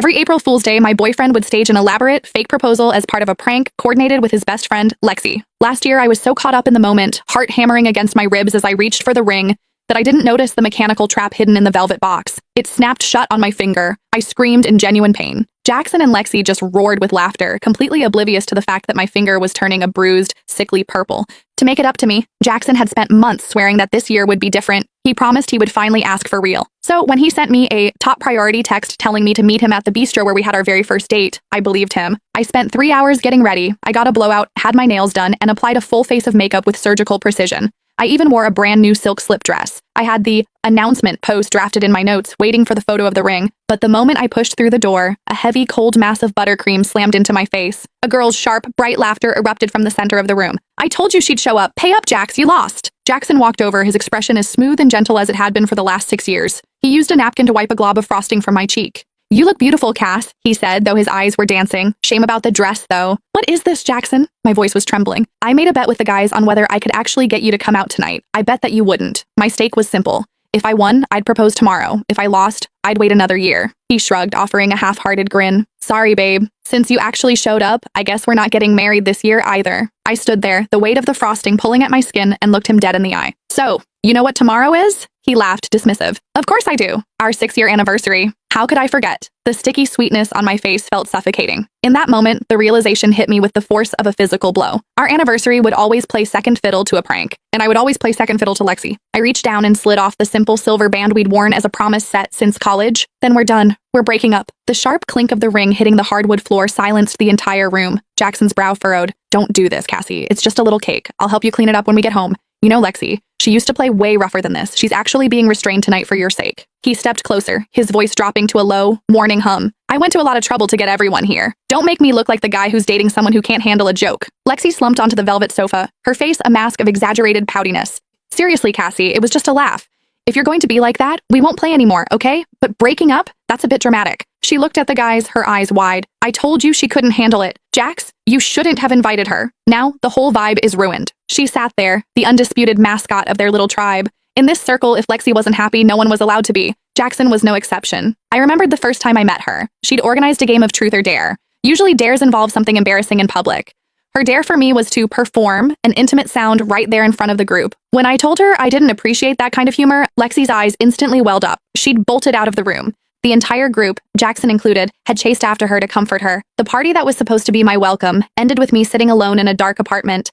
Every April Fool's Day, my boyfriend would stage an elaborate, fake proposal as part of a prank coordinated with his best friend, Lexi. Last year, I was so caught up in the moment, heart hammering against my ribs as I reached for the ring, that I didn't notice the mechanical trap hidden in the velvet box. It snapped shut on my finger. I screamed in genuine pain. Jackson and Lexi just roared with laughter, completely oblivious to the fact that my finger was turning a bruised, sickly purple. To make it up to me, Jackson had spent months swearing that this year would be different. He promised he would finally ask for real. So when he sent me a top priority text telling me to meet him at the bistro where we had our very first date, I believed him. I spent 3 hours getting ready. I got a blowout, had my nails done, and applied a full face of makeup with surgical precision. I even wore a brand new silk slip dress. I had the announcement post drafted in my notes, waiting for the photo of the ring. But the moment I pushed through the door, a heavy, cold mass of buttercream slammed into my face. A girl's sharp, bright laughter erupted from the center of the room. "I told you she'd show up. Pay up, Jax, you lost." Jackson walked over, his expression as smooth and gentle as it had been for the last 6 years. He used a napkin to wipe a glob of frosting from my cheek. "You look beautiful, Cass," he said, though his eyes were dancing. Shame about the dress, though. "What is this, Jackson?" My voice was trembling. "I made a bet with the guys on whether I could actually get you to come out tonight. I bet that you wouldn't. My stake was simple. If I won, I'd propose tomorrow. If I lost, I'd wait another year." He shrugged, offering a half-hearted grin. "Sorry, babe. Since you actually showed up, I guess we're not getting married this year either." I stood there, the weight of the frosting pulling at my skin, and looked him dead in the eye. "So, you know what tomorrow is?" He laughed, dismissive. "Of course I do. Our 6-year anniversary. How could I forget?" The sticky sweetness on my face felt suffocating. In that moment, the realization hit me with the force of a physical blow. Our anniversary would always play second fiddle to a prank, and I would always play second fiddle to Lexi. I reached down and slid off the simple silver band we'd worn as a promise set since college. "Then we're done. We're breaking up." The sharp clink of the ring hitting the hardwood floor silenced the entire room. Jackson's brow furrowed. "Don't do this, Cassie. It's just a little cake. I'll help you clean it up when we get home. You know Lexi. She used to play way rougher than this. She's actually being restrained tonight for your sake." He stepped closer, his voice dropping to a low, warning hum. "I went to a lot of trouble to get everyone here. Don't make me look like the guy who's dating someone who can't handle a joke." Lexi slumped onto the velvet sofa, her face a mask of exaggerated poutiness. "Seriously, Cassie, it was just a laugh. If you're going to be like that, we won't play anymore, okay? But breaking up? That's a bit dramatic." She looked at the guys, her eyes wide. "I told you she couldn't handle it. Jax, you shouldn't have invited her. Now, the whole vibe is ruined." She sat there, the undisputed mascot of their little tribe. In this circle, if Lexi wasn't happy, no one was allowed to be. Jackson was no exception. I remembered the first time I met her. She'd organized a game of truth or dare. Usually dares involve something embarrassing in public. Her dare for me was to perform an intimate sound right there in front of the group. When I told her I didn't appreciate that kind of humor, Lexi's eyes instantly welled up. She'd bolted out of the room. The entire group, Jackson included, had chased after her to comfort her. The party that was supposed to be my welcome ended with me sitting alone in a dark apartment,